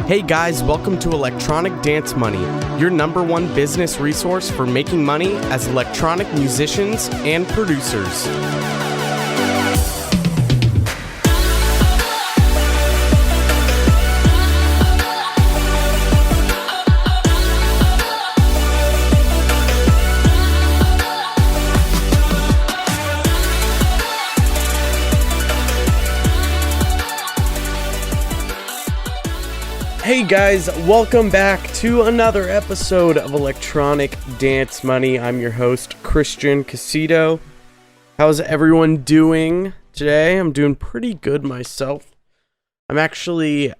Hey guys, welcome to Electronic Dance Money, your number one business resource for making money as electronic musicians and producers. Hey guys, welcome back to another episode of Electronic Dance Money. I'm your host, Christian Casito. How's everyone doing today? I'm doing pretty good myself. I'm actually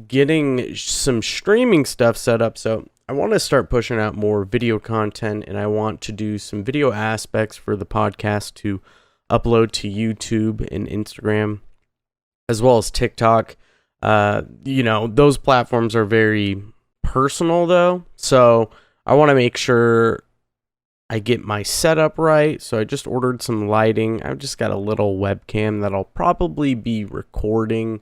getting some streaming stuff set up, so I want to start pushing out more video content, and I want to do some video aspects for the podcast to upload to YouTube and Instagram, as well as TikTok. Those platforms are very personal though, so I want to make sure I get my setup right. So I just ordered some lighting. I've just got a little webcam that I'll probably be recording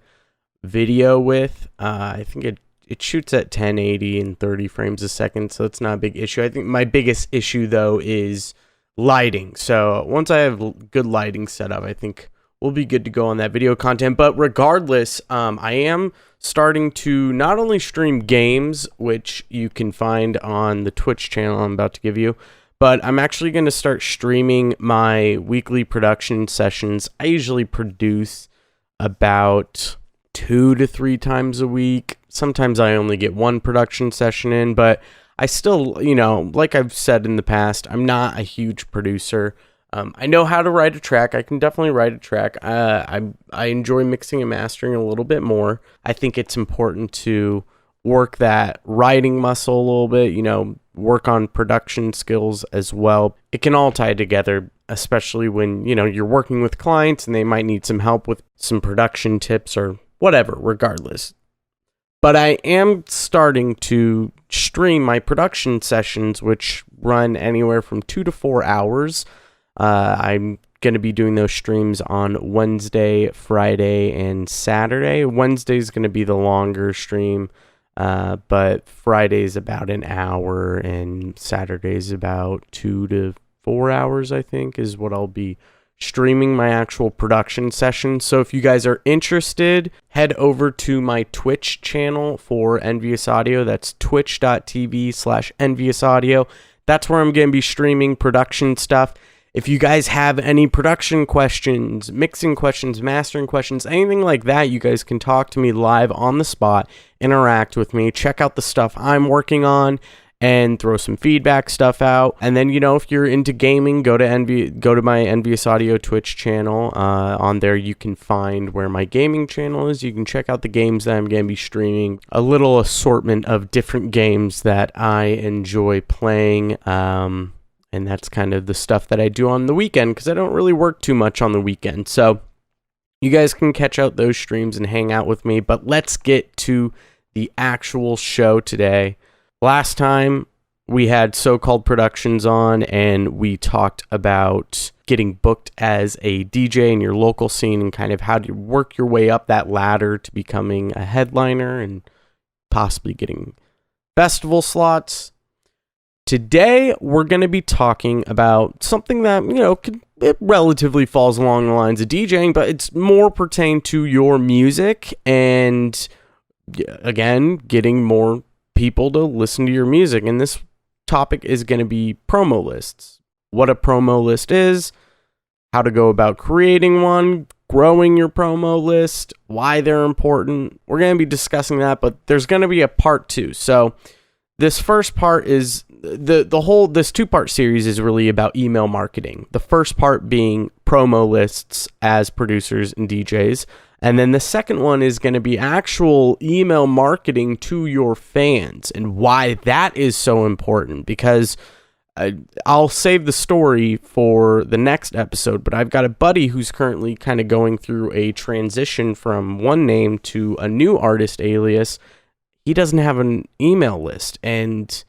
video with. I think it shoots at 1080 and 30 frames a second, so it's not a big issue. I think my biggest issue though is lighting. So once I have good lighting set up, I think we'll be good to go on that video content. But regardless, I am starting to not only stream games, which you can find on the Twitch channel I'm about to give you, but I'm actually going to start streaming my weekly production sessions. I usually produce about 2 to 3 times a week. Sometimes I only get one production session in, but I still, like I've said in the past, I'm not a huge producer. I know how to write a track. I can definitely write a track. I enjoy mixing and mastering a little bit more. I think it's important to work that writing muscle a little bit, work on production skills as well. It can all tie together, especially when, you're working with clients and they might need some help with some production tips or whatever, regardless. But I am starting to stream my production sessions, which run anywhere from 2 to 4 hours. I'm going to be doing those streams on Wednesday, Friday, and Saturday. Wednesday is going to be the longer stream, but Friday is about an hour, and Saturday is about 2 to 4 hours, I think, is what I'll be streaming my actual production session. So if you guys are interested, head over to my Twitch channel for Envious Audio. That's twitch.tv/Envious Audio. That's where I'm going to be streaming production stuff. If you guys have any production questions, mixing questions, mastering questions, anything like that, you guys can talk to me live on the spot, interact with me, check out the stuff I'm working on, and throw some feedback stuff out. And then, if you're into gaming, go to my Envious Audio Twitch channel. On there, you can find where my gaming channel is. You can check out the games that I'm going to be streaming. A little assortment of different games that I enjoy playing. And that's kind of the stuff that I do on the weekend because I don't really work too much on the weekend. So you guys can catch out those streams and hang out with me. But let's get to the actual show today. Last time we had So-Called Productions on and we talked about getting booked as a DJ in your local scene and kind of how to work your way up that ladder to becoming a headliner and possibly getting festival slots. Today, we're going to be talking about something that, it relatively falls along the lines of DJing, but it's more pertained to your music and, again, getting more people to listen to your music. And this topic is going to be promo lists. What a promo list is, how to go about creating one, growing your promo list, why they're important. We're going to be discussing that, but there's going to be a part 2. So this first part is this 2-part series is really about email marketing. The first part being promo lists as producers and DJs. And then the second one is going to be actual email marketing to your fans and why that is so important, because I'll save the story for the next episode, but I've got a buddy who's currently kind of going through a transition from one name to a new artist alias. He doesn't have an email list, and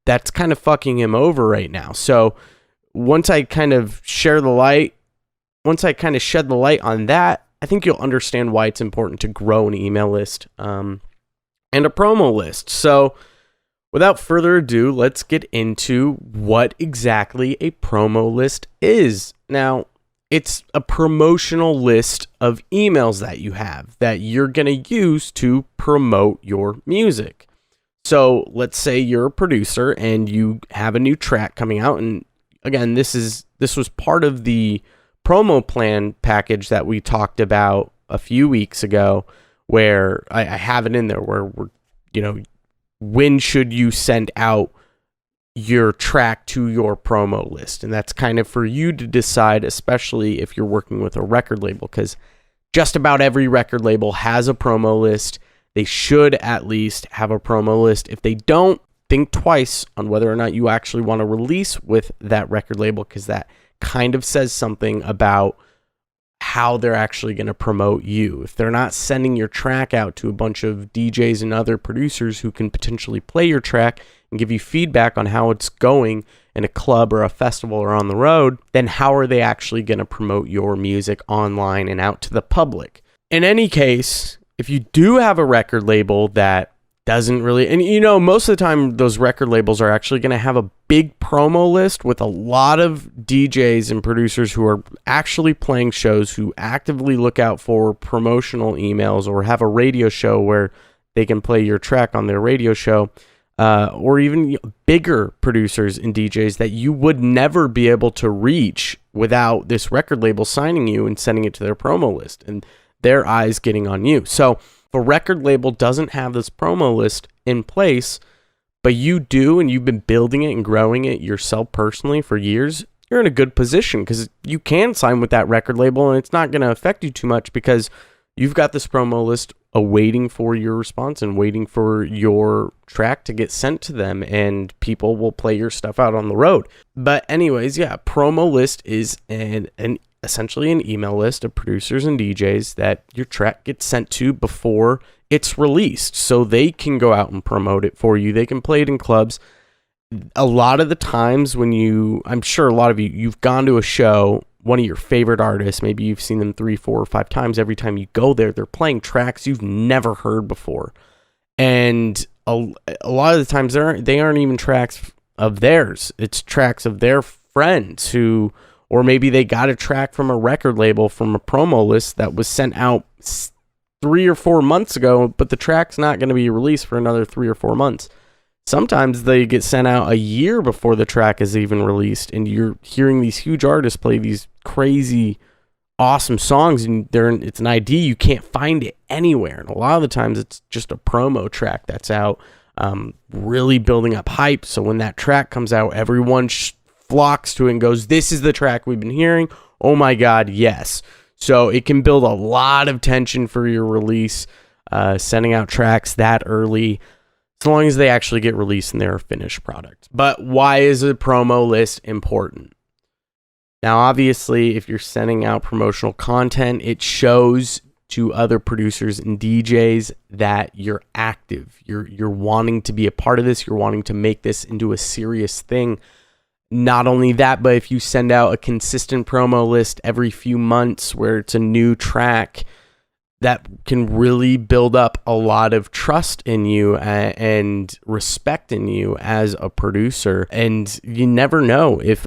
that's kind of fucking him over right now. So once I kind of shed the light on that, I think you'll understand why it's important to grow an email list and a promo list. So without further ado, let's get into what exactly a promo list is. Now, it's a promotional list of emails that you have that you're going to use to promote your music. So let's say you're a producer and you have a new track coming out. And again, this was part of the promo plan package that we talked about a few weeks ago, where I have it in there where we're, when should you send out your track to your promo list? And that's kind of for you to decide, especially if you're working with a record label, because just about every record label has a promo list. They should at least have a promo list. If they don't, think twice on whether or not you actually want to release with that record label, because that kind of says something about how they're actually going to promote you. If they're not sending your track out to a bunch of DJs and other producers who can potentially play your track and give you feedback on how it's going in a club or a festival or on the road, then how are they actually going to promote your music online and out to the public? In any case, if you do have a record label that doesn't really, and most of the time those record labels are actually going to have a big promo list with a lot of DJs and producers who are actually playing shows, who actively look out for promotional emails, or have a radio show where they can play your track on their radio show, or even bigger producers and DJs that you would never be able to reach without this record label signing you and sending it to their promo list and their eyes getting on you. So if a record label doesn't have this promo list in place, but you do, and you've been building it and growing it yourself personally for years, you're in a good position, because you can sign with that record label and it's not going to affect you too much, because you've got this promo list awaiting for your response and waiting for your track to get sent to them, and people will play your stuff out on the road. But anyways, promo list is essentially an email list of producers and DJs that your track gets sent to before it's released, so they can go out and promote it for you. They can play it in clubs. A lot of the times I'm sure a lot of you've gone to a show, one of your favorite artists, maybe you've seen them 3, 4, or 5 times. Every time you go there, they're playing tracks you've never heard before. And a lot of the times they aren't even tracks of theirs. It's tracks of their friends or maybe they got a track from a record label from a promo list that was sent out 3 or 4 months ago, but the track's not going to be released for another 3 or 4 months. Sometimes they get sent out a year before the track is even released, and you're hearing these huge artists play these crazy, awesome songs, and it's an ID, you can't find it anywhere. And a lot of the times it's just a promo track that's out, really building up hype. So when that track comes out, everyone flocks to it and goes, "This is the track we've been hearing. Oh my God, yes." So it can build a lot of tension for your release, sending out tracks that early, as long as they actually get released and they're a finished product. But why is a promo list important? Now, obviously, if you're sending out promotional content, it shows to other producers and DJs that you're active. You're wanting to be a part of this. You're wanting to make this into a serious thing. Not only that, but if you send out a consistent promo list every few months where it's a new track, that can really build up a lot of trust in you and respect in you as a producer. And you never know if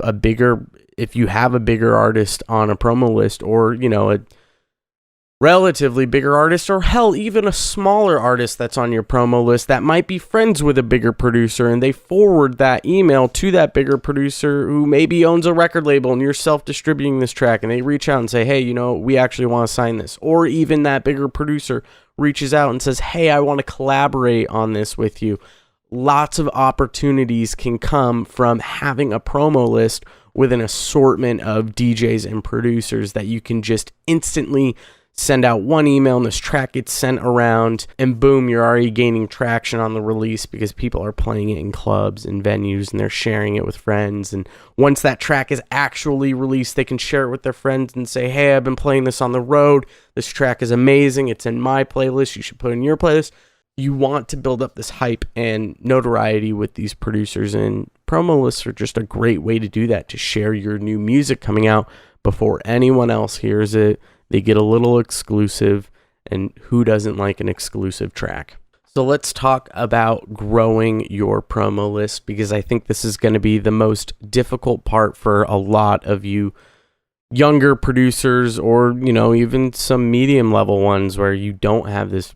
you have a bigger artist on a promo list, or, a relatively bigger artist, or hell, even a smaller artist that's on your promo list that might be friends with a bigger producer, and they forward that email to that bigger producer who maybe owns a record label and you're self-distributing this track, and they reach out and say, "Hey, we actually want to sign this." Or even that bigger producer reaches out and says, "Hey, I want to collaborate on this with you." Lots of opportunities can come from having a promo list with an assortment of DJs and producers that you can just instantly send out one email and this track gets sent around, and boom, you're already gaining traction on the release because people are playing it in clubs and venues and they're sharing it with friends. And once that track is actually released, they can share it with their friends and say, "Hey, I've been playing this on the road. This track is amazing. It's in my playlist. You should put it in your playlist." You want to build up this hype and notoriety with these producers, and promo lists are just a great way to do that, to share your new music coming out before anyone else hears it. They get a little exclusive, and who doesn't like an exclusive track? So let's talk about growing your promo list, because I think this is going to be the most difficult part for a lot of you younger producers, or, even some medium level ones where you don't have this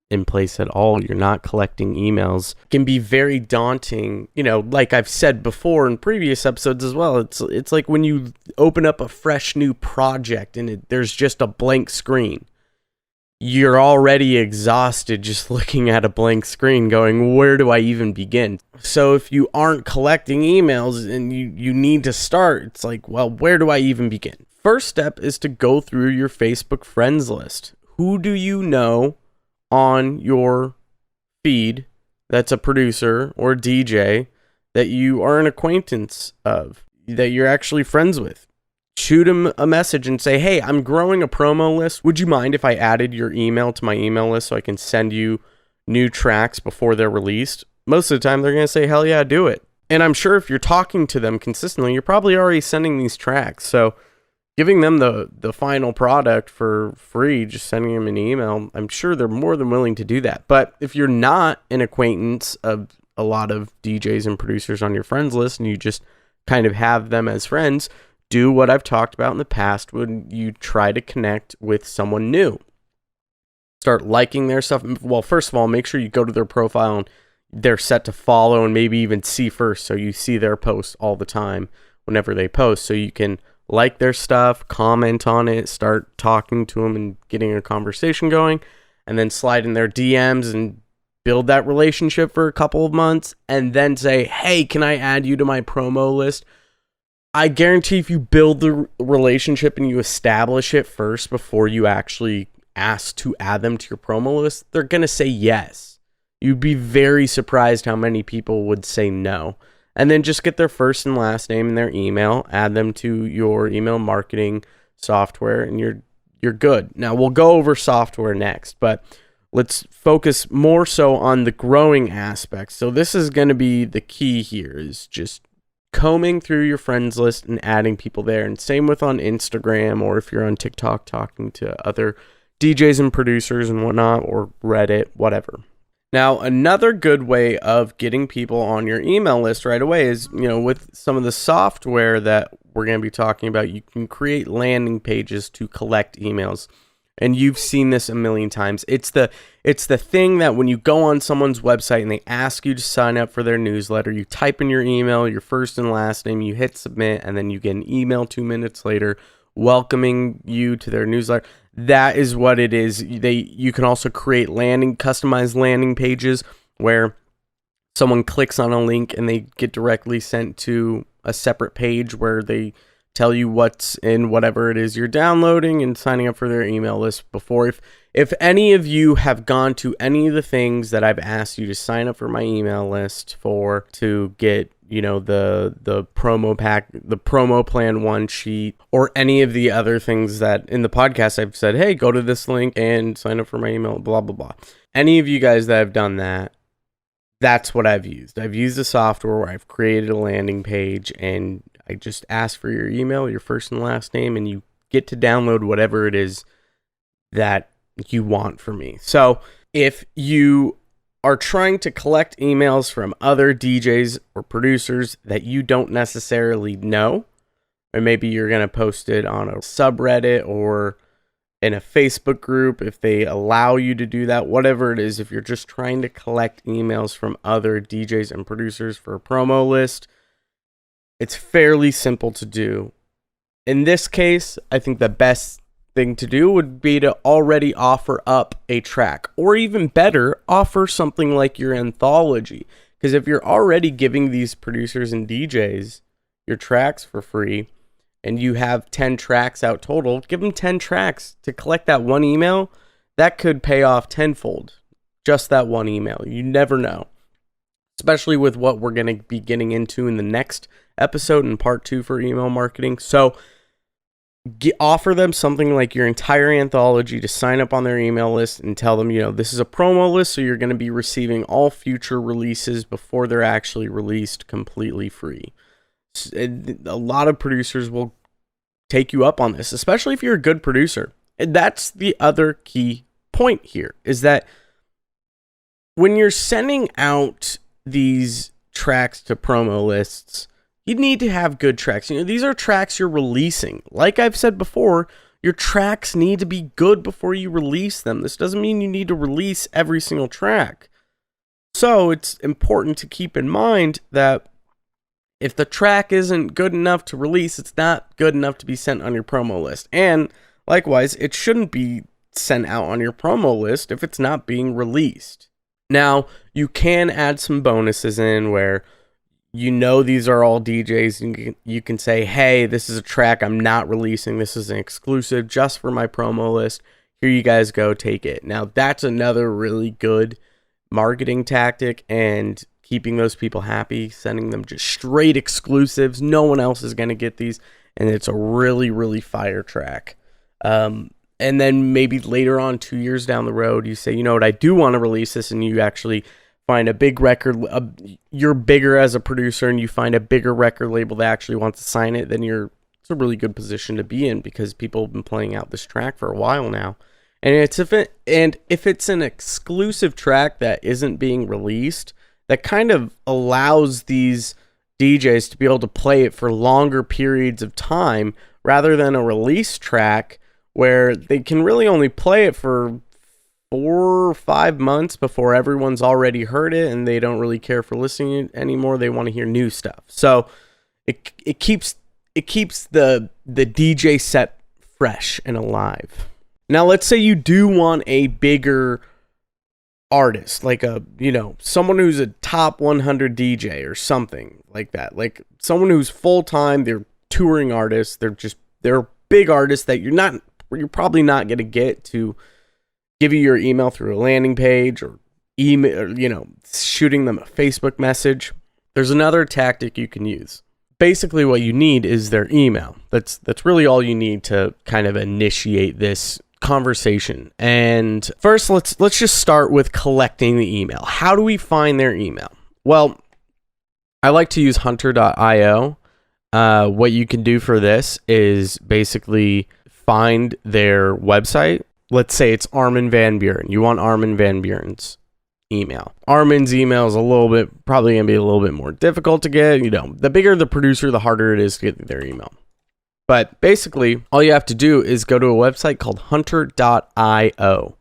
in place at all. You're not collecting emails. It can be very daunting. Like I've said before in previous episodes as well, it's like when you open up a fresh new project and there's just a blank screen. You're already exhausted just looking at a blank screen going, where do I even begin? So if you aren't collecting emails and you need to start, it's like, well, where do I even begin? First step is to go through your Facebook friends list. Who do you know on your feed that's a producer or DJ that you are an acquaintance of, that you're actually friends with? Shoot them a message and say, hey, I'm growing a promo list. Would you mind if I added your email to my email list so I can send you new tracks before they're released? Most of the time, they're going to say, hell yeah, do it. And I'm sure if you're talking to them consistently, you're probably already sending these tracks. So giving them the final product for free, just sending them an email, I'm sure they're more than willing to do that. But if you're not an acquaintance of a lot of DJs and producers on your friends list, and you just kind of have them as friends, do what I've talked about in the past when you try to connect with someone new. Start liking their stuff. Well, first of all, make sure you go to their profile and they're set to follow and maybe even see first, so you see their posts all the time whenever they post, so you can like their stuff, comment on it, start talking to them and getting a conversation going, and then slide in their DMs and build that relationship for a couple of months, and then say, hey, can I add you to my promo list? I guarantee if you build the relationship and you establish it first before you actually ask to add them to your promo list, they're going to say yes. You'd be very surprised how many people would say no. And then just get their first and last name and their email, add them to your email marketing software, and you're good. Now, we'll go over software next, but let's focus more so on the growing aspects. So this is going to be the key here, is just combing through your friends list and adding people there. And same with on Instagram, or if you're on TikTok talking to other DJs and producers and whatnot, or Reddit, whatever. Now, another good way of getting people on your email list right away is, with some of the software that we're going to be talking about, you can create landing pages to collect emails. And you've seen this a million times. It's the thing that when you go on someone's website and they ask you to sign up for their newsletter, you type in your email, your first and last name, you hit submit, and then you get an email 2 minutes later welcoming you to their newsletter. That is what it is. You can also create customized landing pages where someone clicks on a link and they get directly sent to a separate page where they tell you what's in whatever it is you're downloading and signing up for their email list before. If any of you have gone to any of the things that I've asked you to sign up for my email list for, to get, the promo pack, the promo plan one sheet, or any of the other things that in the podcast I've said, hey, go to this link and sign up for my email, blah, blah, blah. Any of you guys that have done that, that's what I've used. I've used the software where I've created a landing page and I just ask for your email, your first and last name, and you get to download whatever it is that you want from me. So if you are trying to collect emails from other DJs or producers that you don't necessarily know, or maybe you're going to post it on a subreddit or in a Facebook group, if they allow you to do that, whatever it is, if you're just trying to collect emails from other DJs and producers for a promo list, it's fairly simple to do. In this case, I think the best thing to do would be to already offer up a track, or even better, offer something like your anthology. Because if you're already giving these producers and DJs your tracks for free, and you have 10 tracks out total, give them 10 tracks to collect that one email. That could pay off tenfold. Just that one email. You never know. Especially with what we're going to be getting into in the next episode in part 2 for email marketing. So offer them something like your entire anthology to sign up on their email list, and tell them, this is a promo list, so you're going to be receiving all future releases before they're actually released completely free. A lot of producers will take you up on this, especially if you're a good producer. And that's the other key point here, is that when you're sending out these tracks to promo lists, you need to have good tracks. These are tracks you're releasing. Like I've said before, your tracks need to be good before you release them. This doesn't mean you need to release every single track. So it's important to keep in mind that if the track isn't good enough to release, it's not good enough to be sent on your promo list. And likewise, it shouldn't be sent out on your promo list if it's not being released. Now, you can add some bonuses in where these are all DJs, and you can say, hey, this is a track I'm not releasing. This is an exclusive just for my promo list. Here you guys go, take it. Now, that's another really good marketing tactic and keeping those people happy, sending them just straight exclusives. No one else is going to get these, and it's a really, really fire track. And then maybe later on, 2 years down the road, you say, you know what, I do want to release this, and you actually find a big record, you're bigger as a producer, and you find a bigger record label that actually wants to sign it, then it's a really good position to be in, because people have been playing out this track for a while now. And if it's an exclusive track that isn't being released, that kind of allows these DJs to be able to play it for longer periods of time rather than a release track where they can really only play it for 4 or 5 months before everyone's already heard it and they don't really care for listening anymore. They want to hear new stuff. So it keeps the DJ set fresh and alive. Now, let's say you do want a bigger artist, like someone who's a top 100 DJ or something like that, like someone who's full-time, they're touring artists, they're big artists that you're probably not going to get to give you your email through a landing page or email, shooting them a Facebook message. There's another tactic you can use. Basically what you need is their email. That's really all you need to kind of initiate this conversation. And first, let's just start with collecting the email. How do we find their email? Well, I like to use hunter.io. What you can do for this is basically find their website. Let's say it's Armin van Buuren. You want Armin van Buuren's email. Armin's email is probably going to be a little bit more difficult to get. The bigger the producer, the harder it is to get their email. But basically, all you have to do is go to a website called hunter.io.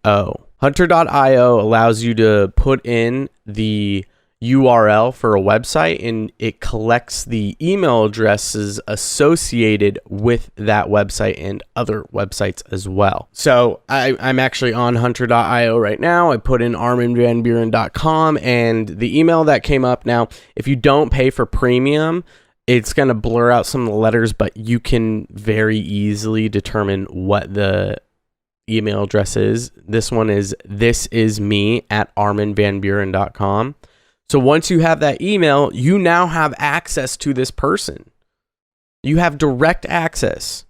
hunter.io. Hunter.io allows you to put in the URL for a website, and it collects the email addresses associated with that website and other websites as well. So I'm actually on hunter.io right now. I put in arminvanbuuren.com, and the email that came up, now if you don't pay for premium, it's going to blur out some of the letters, but you can very easily determine what the email address is. This one is thisisme@arminvanbuuren.com. So once you have that email, you now have access to this person. You have direct access.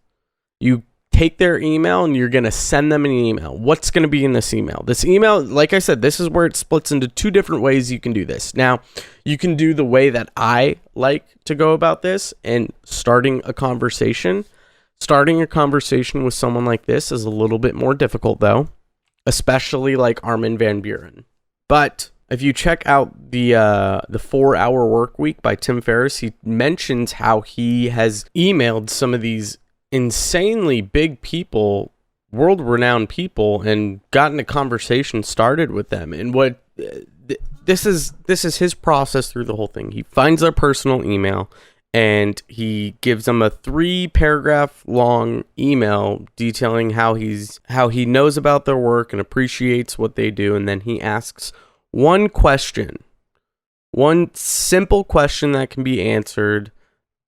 You take their email and you're going to send them an email. What's going to be in this email? This email, like I said, this is where it splits into 2 different ways you can do this. Now, you can do the way that I like to go about this and starting a conversation. Starting a conversation with someone like this is a little bit more difficult, though, especially like Armin van Buuren. But if you check out the 4-Hour Work Week by Tim Ferriss, he mentions how he has emailed some of these insanely big people, world-renowned people, and gotten a conversation started with them. And what this is his process through the whole thing. He finds their personal email, and he gives them a 3-paragraph long email detailing how he knows about their work and appreciates what they do, and then he asks one question, one simple question that can be answered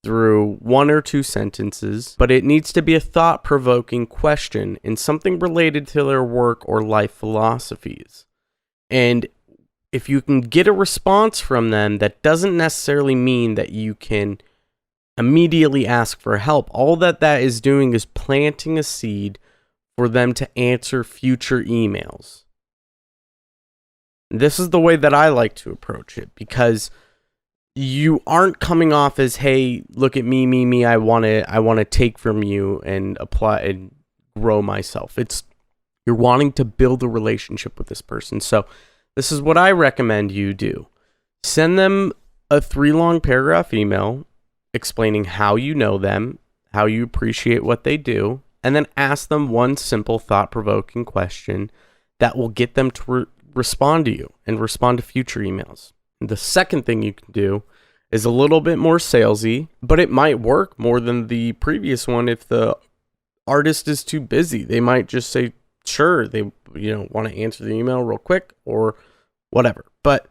through 1 or 2 sentences, but it needs to be a thought-provoking question and something related to their work or life philosophies. And if you can get a response from them, that doesn't necessarily mean that you can immediately ask for help. All that is doing is planting a seed for them to answer future emails. This is the way that I like to approach it, because you aren't coming off as, hey, look at me, I want to take from you and apply and grow myself. It's you're wanting to build a relationship with this person. So this is what I recommend you do. Send them a 3-long paragraph email explaining how you know them, how you appreciate what they do, and then ask them one simple thought-provoking question that will get them to respond to you and respond to future emails. The second thing you can do is a little bit more salesy, but it might work more than the previous one if the artist is too busy. They might just say, sure, they want to answer the email real quick or whatever. But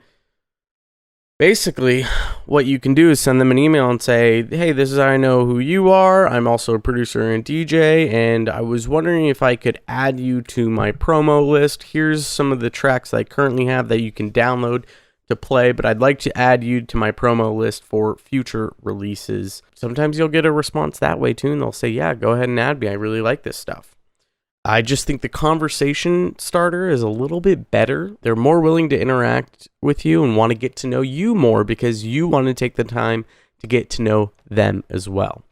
basically, what you can do is send them an email and say, hey, this is how I know who you are. I'm also a producer and DJ, and I was wondering if I could add you to my promo list. Here's some of the tracks I currently have that you can download to play, but I'd like to add you to my promo list for future releases. Sometimes you'll get a response that way too, and they'll say, yeah, go ahead and add me. I really like this stuff. I just think the conversation starter is a little bit better. They're more willing to interact with you and want to get to know you more because you want to take the time to get to know them as well.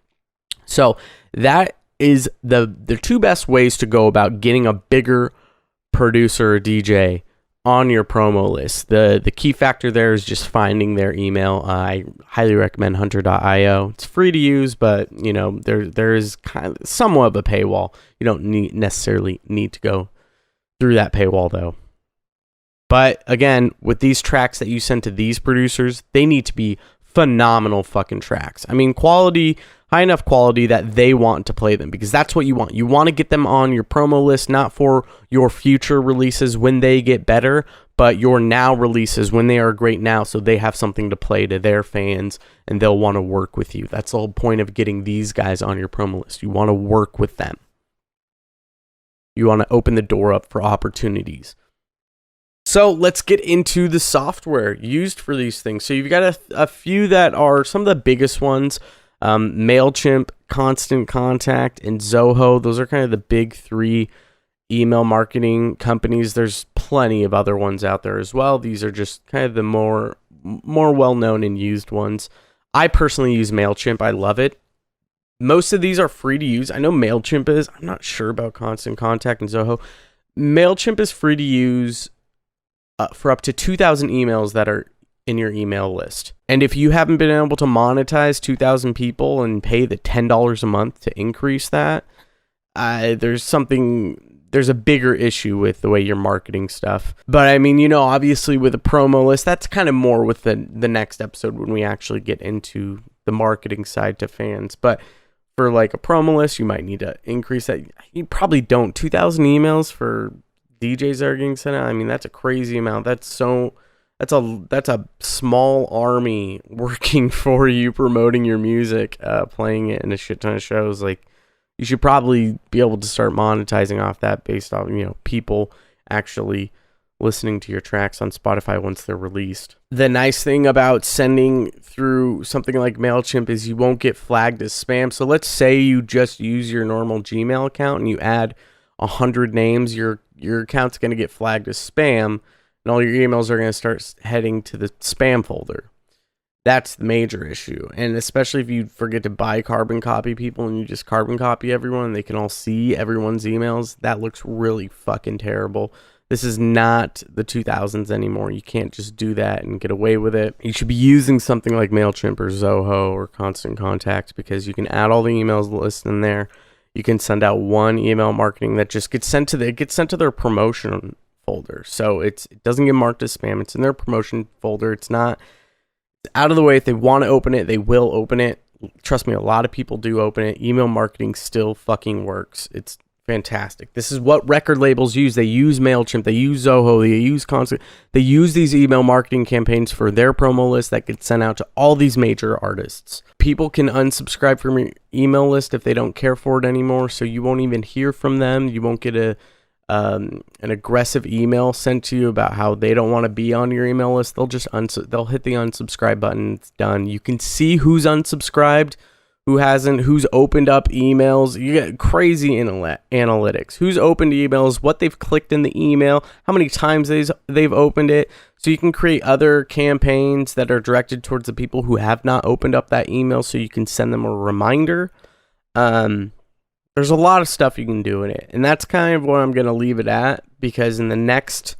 So that is the two best ways to go about getting a bigger producer or DJ on your promo list. The key factor there is just finding their email. I highly recommend hunter.io. It's free to use, but there is kind of somewhat of a paywall. You don't necessarily need to go through that paywall though. But again, with these tracks that you send to these producers, they need to be phenomenal fucking tracks. I mean, quality, high enough quality that they want to play them, because that's what you want. You want to get them on your promo list, not for your future releases when they get better, but your now releases when they are great now, so they have something to play to their fans and they'll want to work with you. That's the whole point of getting these guys on your promo list. You want to work with them. You want to open the door up for opportunities. So let's get into the software used for these things. So you've got a few that are some of the biggest ones. MailChimp, Constant Contact, and Zoho. Those are kind of the big 3 email marketing companies. There's plenty of other ones out there as well. These are just kind of the more well-known and used ones. I personally use MailChimp. I love it. Most of these are free to use. I know MailChimp is. I'm not sure about Constant Contact and Zoho. MailChimp is free to use for up to 2,000 emails that are in your email list. And if you haven't been able to monetize 2,000 people and pay the $10 a month to increase that, there's a bigger issue with the way you're marketing stuff. But I mean, obviously with a promo list, that's kind of more with the next episode when we actually get into the marketing side to fans. But for like a promo list, you might need to increase that. You probably don't. 2,000 emails for DJs that are getting sent out. I mean, that's a crazy amount. That's a small army working for you, promoting your music, playing it in a shit ton of shows. Like, you should probably be able to start monetizing off that based off, people actually listening to your tracks on Spotify once they're released. The nice thing about sending through something like MailChimp is you won't get flagged as spam. So let's say you just use your normal Gmail account and you add 100 names, your account's going to get flagged as spam, and all your emails are going to start heading to the spam folder. That's the major issue. And especially if you forget to buy carbon copy people and you just carbon copy everyone and they can all see everyone's emails, that looks really fucking terrible. This is not the 2000s anymore. You can't just do that and get away with it. You should be using something like MailChimp or Zoho or Constant Contact, because you can add all the emails list in there. You can send out one email marketing that just gets sent to their promotion folder. So it doesn't get marked as spam. It's in their promotion folder. It's out of the way. If they want to open it, they will open it. Trust me, a lot of people do open it. Email marketing still fucking works. It's fantastic. This is what record labels use. They use MailChimp, they use Zoho, they use Constant. They use these email marketing campaigns for their promo list that get sent out to all these major artists. People can unsubscribe from your email list if they don't care for it anymore, so you won't even hear from them. You won't get an aggressive email sent to you about how they don't want to be on your email list. They'll just they'll hit the unsubscribe button. It's done. You can see who's unsubscribed who hasn't, who's opened up emails. You get crazy analytics. Who's opened emails, what they've clicked in the email, how many times they've opened it. So you can create other campaigns that are directed towards the people who have not opened up that email, so you can send them a reminder. There's a lot of stuff you can do in it, and that's kind of what I'm going to leave it at, because in the next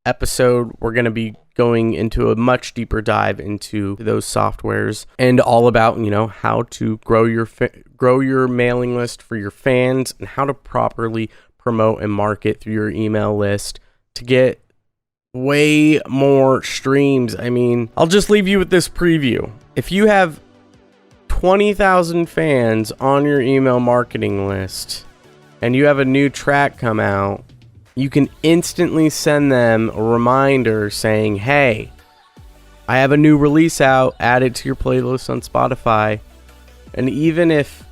episode, we're going to be going into a much deeper dive into those softwares and all about, how to grow your mailing list for your fans and how to properly promote and market through your email list to get way more streams. I mean, I'll just leave you with this preview. If you have 20,000 fans on your email marketing list and you have a new track come out, you can instantly send them a reminder saying, hey, I have a new release out, add it to your playlist on Spotify. And even if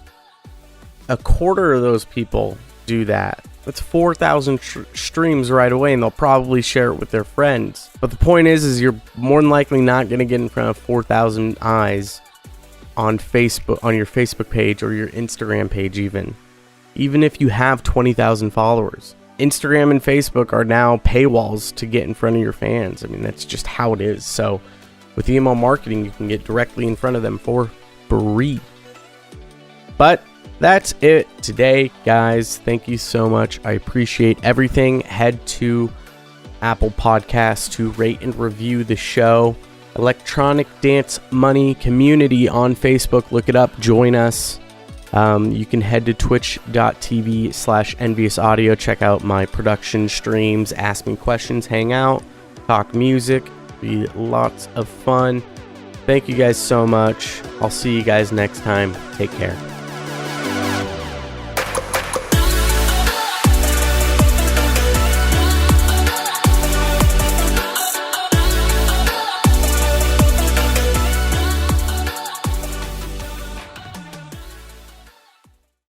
a quarter of those people do that, that's 4,000 streams right away, and they'll probably share it with their friends. But the point is you're more than likely not going to get in front of 4,000 eyes on Facebook, on your Facebook page or your Instagram page even if you have 20,000 followers. Instagram and Facebook are now paywalls to get in front of your fans. I mean, that's just how it is. So with email marketing, you can get directly in front of them for free. But that's it today, guys. Thank you so much. I appreciate everything. Head to Apple Podcasts to rate and review the show. Electronic Dance Money Community on Facebook. Look it up. Join us. You can head to twitch.tv/enviousaudio. Check out my production streams. Ask me questions. Hang out. Talk music. Be lots of fun. Thank you guys so much. I'll see you guys next time. Take care.